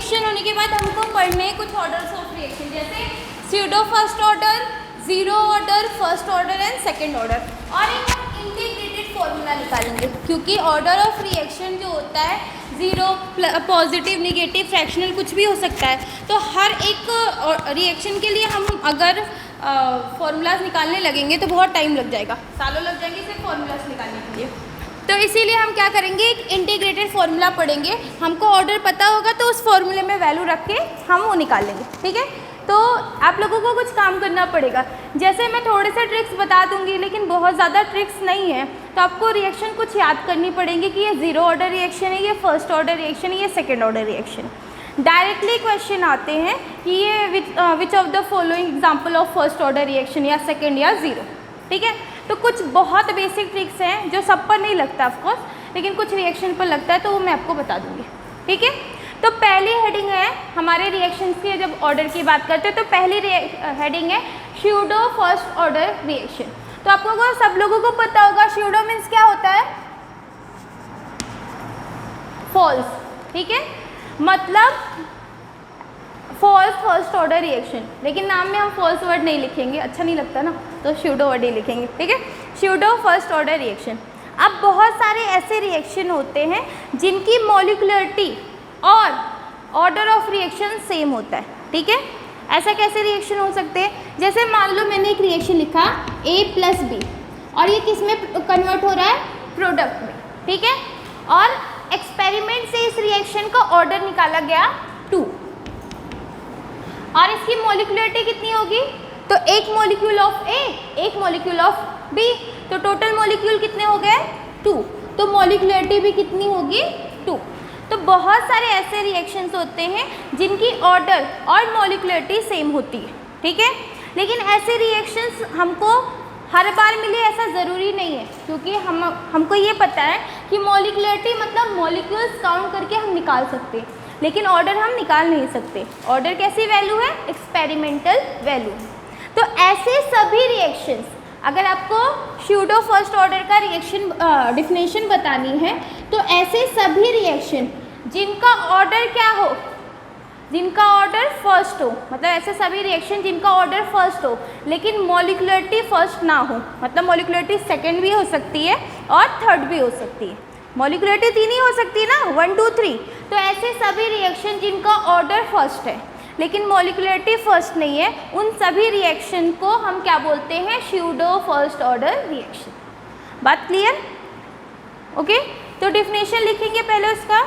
Reaction होने के बाद हमको पढ़ने कुछ ऑर्डर्स ऑफ रिएक्शन, जैसे pseudo first order, zero order, first order and second order. और एक हम इंटीग्रेटेड फॉर्मूला निकालेंगे, क्योंकि ऑर्डर ऑफ रिएक्शन जो होता है जीरो, पॉजिटिव, निगेटिव, फ्रैक्शनल कुछ भी हो सकता है। तो हर एक रिएक्शन के लिए हम अगर फॉर्मूलाज निकालने लगेंगे तो बहुत टाइम लग जाएगा, सालों लग जाएंगे सिर्फ फॉर्मूलाज निकालने के लिए। तो इसीलिए हम क्या करेंगे, एक इंटीग्रेटेड फॉर्मूला पढ़ेंगे। हमको ऑर्डर पता होगा तो उस फॉर्मूले में वैल्यू रख के हम वो निकाल लेंगे, ठीक है। तो आप लोगों को कुछ काम करना पड़ेगा, जैसे मैं थोड़े से ट्रिक्स बता दूंगी लेकिन बहुत ज़्यादा ट्रिक्स नहीं है। तो आपको रिएक्शन कुछ याद करनी पड़ेंगी कि ये जीरो ऑर्डर रिएक्शन है, ये फर्स्ट ऑर्डर रिएक्शन है, ये second order reaction. Directly question आते हैं कि ये which of the following example of first order reaction, या सेकेंड या ज़ीरो, ठीक है। तो कुछ बहुत बेसिक ट्रिक्स हैं जो सब पर नहीं लगता ऑफकोर्स, लेकिन कुछ रिएक्शन पर लगता है, तो वो मैं आपको बता दूंगी, ठीक है। तो पहली हेडिंग है हमारे रिएक्शंस की, जब ऑर्डर की बात करते हैं तो पहली हेडिंग है स्यूडो फर्स्ट ऑर्डर रिएक्शन। तो आपको सब लोगों को पता होगा स्यूडो मीन्स क्या होता है, फॉल्स, ठीक है, मतलब फॉल्स फर्स्ट ऑर्डर रिएक्शन। लेकिन नाम में हम फॉल्स वर्ड नहीं लिखेंगे, अच्छा नहीं लगता ना, तो स्यूडो वर्ड ही लिखेंगे, ठीक है, स्यूडो फर्स्ट ऑर्डर रिएक्शन। अब बहुत सारे ऐसे रिएक्शन होते हैं जिनकी मॉलिक्युलरिटी और ऑर्डर ऑफ रिएक्शन सेम होता है, ठीक है। ऐसा कैसे रिएक्शन हो सकते हैं, जैसे मान लो मैंने एक रिएक्शन लिखा A + B और ये किस में कन्वर्ट हो रहा है, प्रोडक्ट में, ठीक है। और एक्सपेरिमेंट से इस रिएक्शन का ऑर्डर निकाला गया 2 और इसकी मॉलिक्युलरिटी कितनी होगी, तो एक मॉलिक्यूल ऑफ A, एक मॉलिक्यूल ऑफ B, तो टोटल मॉलिक्यूल कितने हो गए 2, तो मॉलिक्युलरिटी भी कितनी होगी 2। तो बहुत सारे ऐसे रिएक्शंस होते हैं जिनकी ऑर्डर और मॉलिक्युलरिटी सेम होती है, ठीक है। लेकिन ऐसे रिएक्शंस हमको हर बार मिले ऐसा ज़रूरी नहीं है, क्योंकि हमको ये पता है कि मॉलिक्युलरिटी मतलब मॉलिक्यूल्स काउंट करके हम निकाल सकते हैं, लेकिन ऑर्डर हम निकाल नहीं सकते। ऑर्डर कैसी वैल्यू है, एक्सपेरिमेंटल वैल्यू। तो ऐसे सभी रिएक्शंस, अगर आपको स्यूडो फर्स्ट ऑर्डर का रिएक्शन डिफिनेशन बतानी है, तो ऐसे सभी रिएक्शन जिनका ऑर्डर क्या हो, जिनका ऑर्डर फर्स्ट हो, मतलब ऐसे सभी रिएक्शन जिनका ऑर्डर फर्स्ट हो लेकिन मॉलिक्युलरिटी फर्स्ट ना हो, मतलब मॉलिक्युलरिटी सेकंड भी हो सकती है और थर्ड भी हो सकती है, मॉलिक्युलरिटी 3 ही हो सकती है ना, 1 2 3। तो ऐसे सभी रिएक्शन जिनका ऑर्डर फर्स्ट है लेकिन मॉलिक्युलरिटी फर्स्ट नहीं है, उन सभी रिएक्शन को हम क्या बोलते हैं, स्यूडो फर्स्ट ऑर्डर रिएक्शन। बात क्लियर, ओके। तो डिफिनेशन लिखेंगे पहले उसका,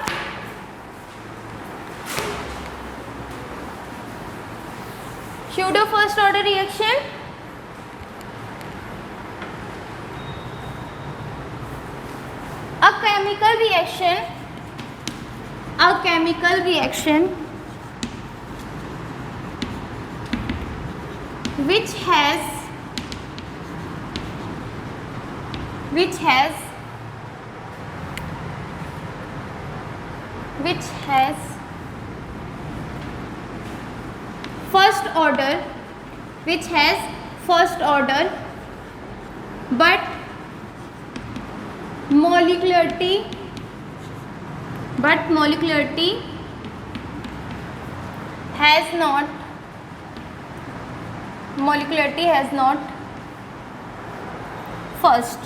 pseudo first order reaction a chemical reaction which has first order but molecularity has not first।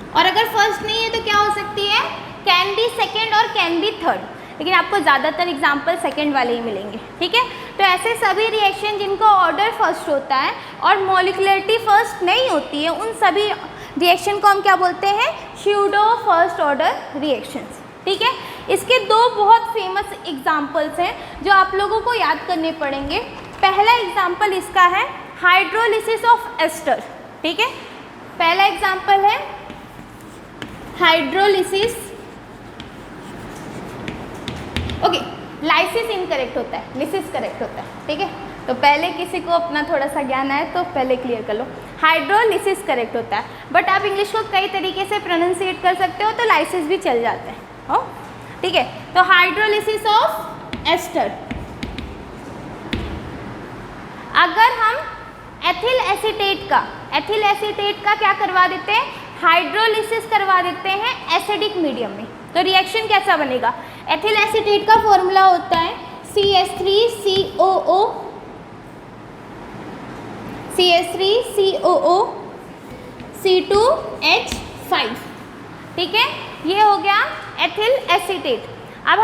और अगर फर्स्ट नहीं है तो क्या हो सकती है, कैन बी सेकेंड और कैन बी थर्ड, लेकिन आपको ज़्यादातर एग्जाम्पल सेकेंड वाले ही मिलेंगे, ठीक है। तो ऐसे सभी रिएक्शन जिनका ऑर्डर फर्स्ट होता है और मॉलिक्युलरिटी फर्स्ट नहीं होती है, उन सभी रिएक्शन को हम क्या बोलते हैं, स्यूडो फर्स्ट ऑर्डर रिएक्शंस, ठीक है। इसके 2 बहुत फेमस एग्जाम्पल्स हैं जो आप लोगों को याद करने पड़ेंगे। पहला एग्जाम्पल इसका है हाइड्रोलिसिस ऑफ एस्टर, ठीक है। पहला एग्जाम्पल है हाइड्रोलिसिस, ओके, लाइसिस इनकरेक्ट होता है, लिसिस करेक्ट होता है, ठीक है। तो पहले किसी को अपना थोड़ा सा ज्ञान आए तो पहले क्लियर कर लो, हाइड्रोलिसिस करेक्ट होता है, बट आप इंग्लिश को कई तरीके से प्रोनाउंसिएट कर सकते हो, तो लाइसिस भी चल जाता है, हो, ठीक है। तो हाइड्रोलिसिस ऑफ एस्टर, अगर हम एथिल एसीटेट का क्या करवा देते हैं, हाइड्रोलिसिस करवा देते हैं एसिडिक मीडियम में, तो रिएक्शन कैसा बनेगा, एथिल एसीटेट का फॉर्मूला होता है CH3COO, CH3COO, C2H5, ठीक है, ये हो गया एथिल एसीटेट। अब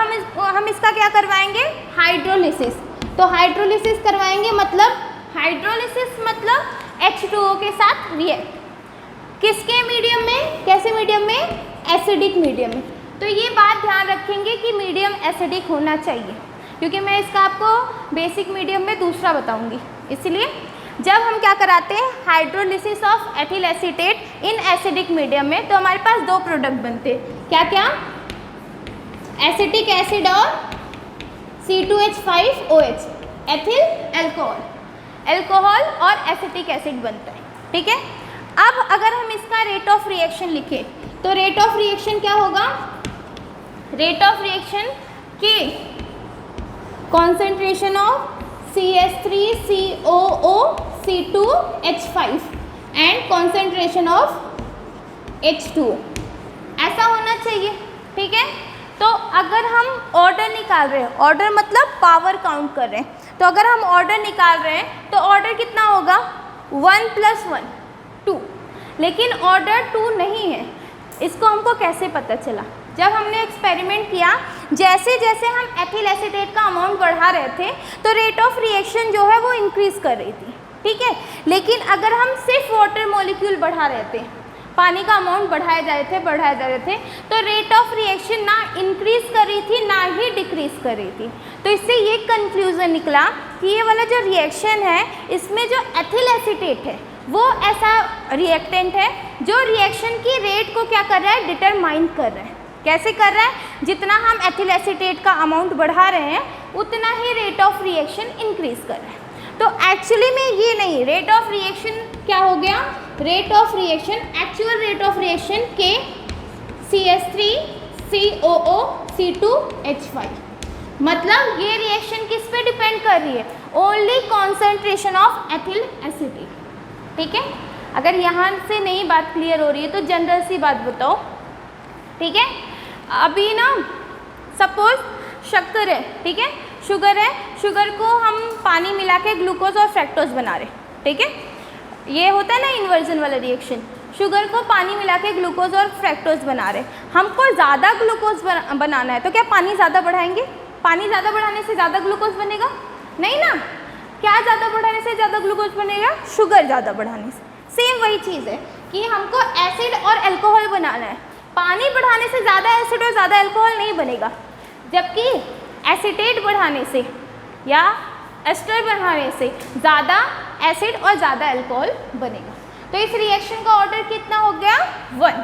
हम इसका क्या करवाएंगे, हाइड्रोलिसिस। तो हाइड्रोलिसिस करवाएंगे, मतलब हाइड्रोलिसिस मतलब H2O के साथ रिएक्ट, किसके मीडियम में, कैसे मीडियम में, एसिडिक मीडियम में। तो ये बात ध्यान रखेंगे कि मीडियम एसिडिक होना चाहिए, क्योंकि मैं इसका आपको बेसिक मीडियम में दूसरा बताऊंगी। इसलिए जब हम क्या कराते हैं, hydrolysis of ethyl acetate in acidic medium में, तो हमारे पास दो प्रोडक्ट बनते हैं, क्या क्या, एसिटिक एसिड और C2H5OH, एथिल एल्कोहल, एल्कोहल और एसिटिक एसिड बनता है, ठीक है। अब अगर हम इसका रेट ऑफ रिएक्शन लिखें, तो रेट ऑफ रिएक्शन क्या होगा, रेट ऑफ रिएक्शन के concentration of CH3COO C2H5 and concentration of H2, ऐसा होना चाहिए, ठीक है। तो अगर हम ऑर्डर निकाल रहे हैं, ऑर्डर मतलब पावर काउंट कर रहे हैं, तो अगर हम ऑर्डर निकाल रहे हैं तो ऑर्डर कितना होगा, 1 + 1 2, लेकिन ऑर्डर 2 नहीं है। इसको हमको कैसे पता चला, जब हमने एक्सपेरिमेंट किया, जैसे जैसे हम एथिल एसीटेट का अमाउंट बढ़ा रहे थे तो रेट ऑफ रिएक्शन जो है वो इंक्रीज़ कर रही थी, ठीक है। लेकिन अगर हम सिर्फ वाटर मॉलिक्यूल बढ़ा रहे थे, पानी का अमाउंट बढ़ाए जा रहे थे, तो रेट ऑफ रिएक्शन ना इंक्रीज़ कर रही थी ना ही डिक्रीज़ कर रही थी। तो इससे ये कंक्लूज़न निकला कि ये वाला जो रिएक्शन है, इसमें जो एथिल एसीटेट है वो ऐसा रिएक्टेंट है जो रिएक्शन की रेट को क्या कर रहा है, डिटरमाइन कर रहा है। कैसे कर रहा है, जितना हम एथिल एसीटेट का अमाउंट बढ़ा रहे हैं उतना ही रेट ऑफ रिएक्शन इंक्रीज़ कर रहा है। तो एक्चुअली में ये नहीं, रेट ऑफ रिएक्शन क्या हो गया, rate of reaction, actual rate of reaction के CH3COO C2H5, मतलब ये रिएक्शन किस पे डिपेंड कर रही है, only concentration of ethyl acetate, ठीक है। अगर यहाँ से नहीं बात क्लियर हो रही है तो जनरल सी बात बताओ, ठीक है। अभी ना सपोज शक्कर है, ठीक है, शुगर है, शुगर को हम पानी मिला के ग्लूकोज और फ्रैक्टोज बना रहे, ठीक है। ये होता है ना इन्वर्जन वाला रिएक्शन, शुगर को पानी मिला के ग्लूकोज और फ्रैक्टोज बना रहे। हमको ज़्यादा ग्लूकोज बनाना है, तो क्या पानी ज़्यादा बढ़ाएंगे, पानी ज़्यादा बढ़ाने से ज़्यादा ग्लूकोज बनेगा, नहीं ना। क्या ज़्यादा बढ़ाने से ज़्यादा ग्लूकोज बनेगा, शुगर ज़्यादा बढ़ाने से। सेम वही चीज़ है कि हमको एसिड और अल्कोहल बनाना है, पानी बढ़ाने से ज़्यादा एसिड और ज़्यादा अल्कोहल नहीं बनेगा, जबकि एसीटेट बढ़ाने से या एस्टर बढ़ाने से ज़्यादा एसिड और ज़्यादा अल्कोहल बनेगा। तो इस रिएक्शन का ऑर्डर कितना हो गया, 1,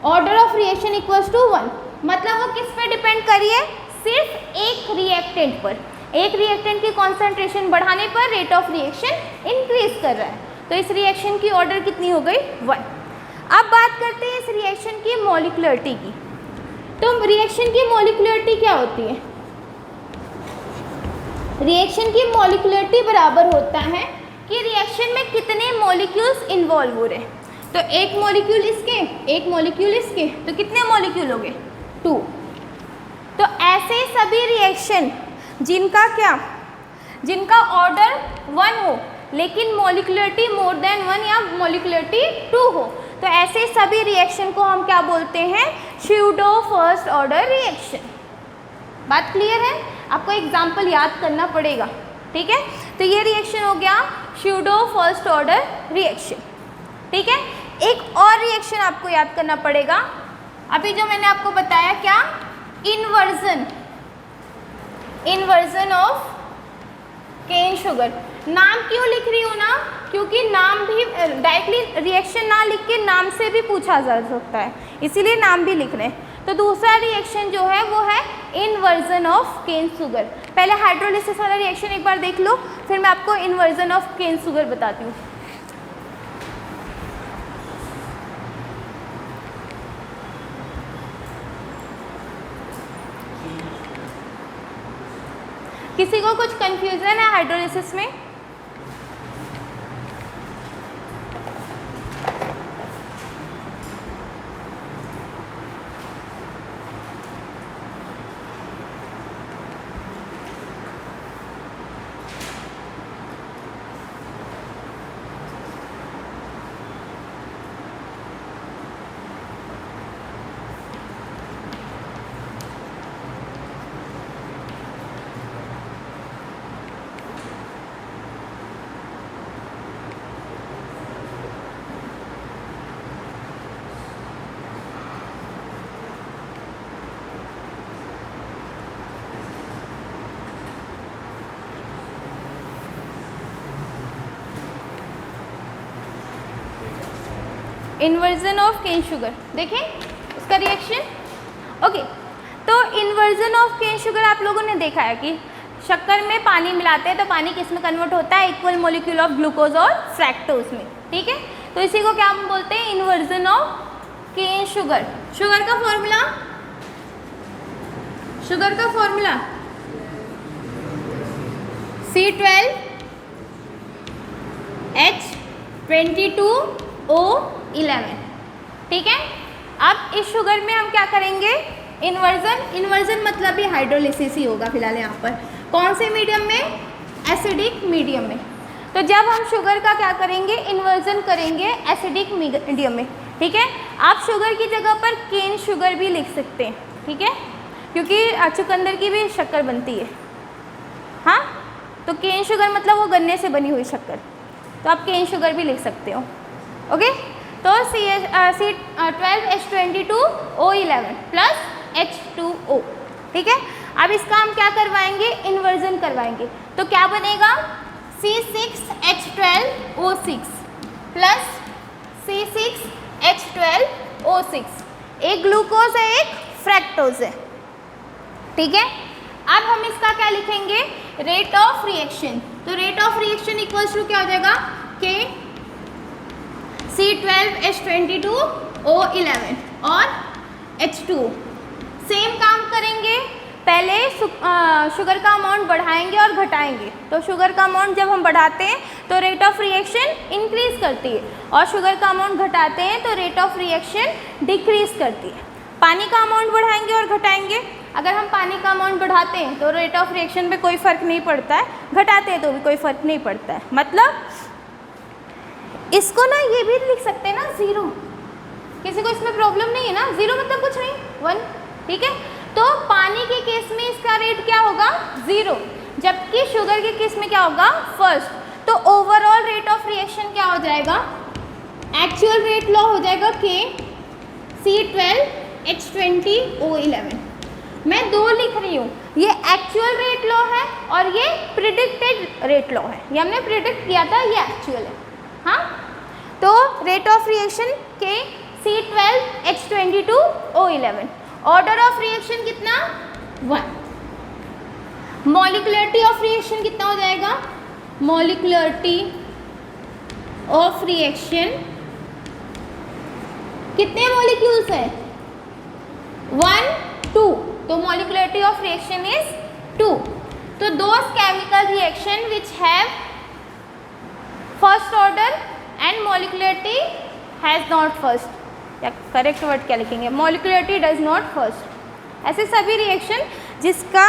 order of reaction equals to 1, मतलब वो किस पे डिपेंड करिए, सिर्फ एक रिएक्टेंट पर, एक रिएक्टेंट की कॉन्सेंट्रेशन बढ़ाने पर रेट ऑफ रिएक्शन इंक्रीज कर रहा है। तो इस रिएक्शन की ऑर्डर कितनी हो गई, 1। अब बात करते हैं इस रिएक्शन की मॉलिक्युलरिटी की। तो रिएक्शन की मॉलिक्युलरिटी क्या होती है, रिएक्शन की मॉलिक्युलरिटी बराबर होता है कि रिएक्शन में कितने मॉलिक्यूल्स इन्वॉल्व हो रहे हैं। तो एक मॉलिक्यूल इसके, एक मॉलिक्यूल इसके, तो कितने मॉलिक्यूल हो गए, 2। तो ऐसे सभी रिएक्शन जिनका क्या, जिनका ऑर्डर 1 हो लेकिन मॉलिक्युलरिटी मोर देन 1 या मॉलिक्युलरिटी 2 हो, तो ऐसे सभी रिएक्शन को हम क्या बोलते हैं, स्यूडो फर्स्ट ऑर्डर रिएक्शन। बात क्लियर है, आपको एग्जाम्पल याद करना पड़ेगा, ठीक है। तो ये रिएक्शन हो गया स्यूडो फर्स्ट ऑर्डर रिएक्शन, ठीक है। एक और रिएक्शन आपको याद करना पड़ेगा, अभी जो मैंने आपको बताया, क्या, inversion, inversion of cane sugar. नाम क्यों लिख रही हूँ ना, क्योंकि नाम भी डायरेक्टली रिएक्शन ना लिख के नाम से भी पूछा जा सकता है, इसीलिए नाम भी लिख रहे हैं। तो दूसरा रिएक्शन जो है वो है इन्वर्जन ऑफ केन शुगर। पहले हाइड्रोलिसिस वाला रिएक्शन एक बार देख लो, फिर मैं आपको इन्वर्जन ऑफ केन शुगर बताती हूँ। किसी को कुछ कंफ्यूजन है हाइड्रोलिसिस में? इन्वर्जन ऑफ केन शुगर, देखें उसका रिएक्शन। ओके, तो इन्वर्जन ऑफ केन शुगर आप लोगों ने देखा है कि शक्कर में पानी मिलाते हैं तो पानी किस में कन्वर्ट होता है, इक्वल मॉलिक्यूल ऑफ ग्लूकोज और फ्रैक्टोज में, ठीक है। तो इसी को क्या हम बोलते हैं, inversion of cane sugar. Sugar का फॉर्मूला, शुगर का फॉर्मूला C12H22O11, ठीक है। अब इस शुगर में हम क्या करेंगे, इन्वर्जन, इन्वर्जन मतलब ये हाइड्रोलिसिस ही होगा फिलहाल यहाँ पर। कौन से मीडियम में, एसिडिक मीडियम में। तो जब हम शुगर का क्या करेंगे, इन्वर्जन करेंगे एसिडिक मीडियम में, ठीक है। आप शुगर की जगह पर केन शुगर भी लिख सकते हैं, ठीक है, क्योंकि चुकंदर की भी शक्कर बनती है। हाँ, तो केन शुगर मतलब वो गन्ने से बनी हुई शक्कर, तो आप केन शुगर भी लिख सकते हो। ओके, तो C12H22O11 प्लस H2O, ठीक है। अब इसका हम क्या करवाएंगे, इन्वर्जन करवाएंगे, तो क्या बनेगा, C6H12O6 प्लस C6H12O6, एक ग्लूकोज है एक फ्रैक्टोज है, ठीक है। अब हम इसका क्या लिखेंगे, रेट ऑफ रिएक्शन। तो rate of reaction equals to क्या हो जाएगा, के C12H22O11 और H2O। सेम काम करेंगे, पहले शुगर का अमाउंट बढ़ाएंगे और घटाएंगे। तो शुगर का अमाउंट जब हम बढ़ाते हैं तो रेट ऑफ रिएक्शन इंक्रीज करती है, और शुगर का अमाउंट घटाते हैं तो रेट ऑफ रिएक्शन डिक्रीज करती है। पानी का अमाउंट बढ़ाएंगे और घटाएंगे, अगर हम पानी का अमाउंट बढ़ाते हैं तो रेट ऑफ रिएक्शन में कोई फ़र्क नहीं पड़ता है, घटाते हैं तो भी कोई फ़र्क नहीं पड़ता है। मतलब इसको ना ये भी लिख सकते हैं ना, ज़ीरो, किसी को इसमें प्रॉब्लम नहीं है ना, ज़ीरो मतलब कुछ नहीं, 1, ठीक है। तो पानी के केस में इसका रेट क्या होगा, 0, जबकि शुगर के केस में क्या होगा, फर्स्ट। तो ओवरऑल रेट ऑफ रिएक्शन क्या हो जाएगा, एक्चुअल रेट लॉ हो जाएगा के C12H20O11। मैं 2 लिख रही हूँ, ये एक्चुअल रेट लॉ है और ये प्रिडिक्टेड रेट लॉ है, ये हमने प्रिडिक्ट किया था, ये एक्चुअल है। हाँ, तो रेट ऑफ रिएक्शन के C12H22O11, ऑर्डर ऑफ रिएक्शन कितना, 1, मॉलिक्युलरिटी ऑफ रिएक्शन कितना हो जाएगा, मॉलिक्युलरिटी ऑफ रिएक्शन कितने मॉलिक्यूल्स हैं, 1, 2, तो मॉलिक्युलरिटी ऑफ रिएक्शन इज 2। तो those chemical reaction which have first order and molecularity has not first, या करेक्ट वर्ड क्या लिखेंगे, मॉलिक्युलरिटी डज नॉट फर्स्ट, ऐसे सभी रिएक्शन जिसका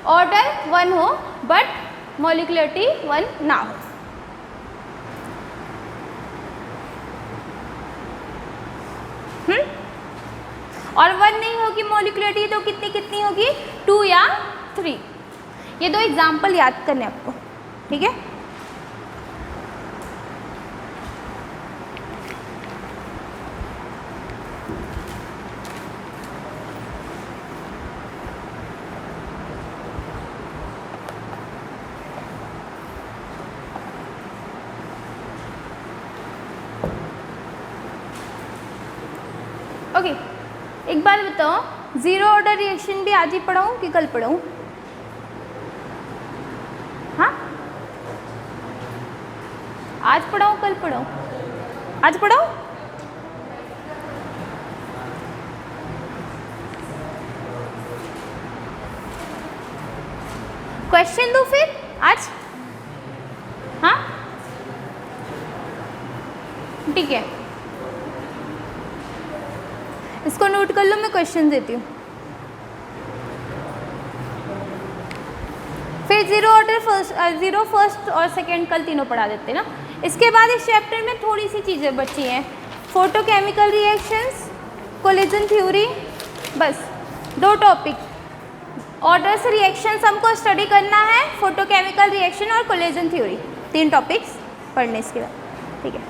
ऑर्डर 1 हो बट मॉलिक्युलरिटी 1 ना हो। और 1 नहीं होगी मॉलिक्युलरिटी तो कितनी कितनी होगी, 2 या 3। ये 2 एग्जाम्पल याद करने आपको, ठीक है। ओके, एक बार बताओ, ज़ीरो ऑर्डर रिएक्शन भी आज ही पढ़ाऊँ कि कल पढ़ाऊँ? हाँ, आज पढ़ाऊँ कल पढ़ाऊँ? आज पढ़ाऊँ? क्वेश्चन दूँ फिर आज? हाँ, ठीक है, इसको नोट कर लो, मैं क्वेश्चन देती हूँ। फिर ज़ीरो फर्स्ट और सेकंड कल तीनों पढ़ा देते हैं ना। इसके बाद इस चैप्टर में थोड़ी सी चीज़ें बची हैं, फोटोकेमिकल रिएक्शंस, कोलिजन थ्योरी, बस 2 टॉपिक। ऑर्डर्स रिएक्शंस हमको स्टडी करना है, फोटोकेमिकल रिएक्शन और कोलिजन थ्योरी, 3 टॉपिक्स पढ़ने इसके बाद, ठीक है।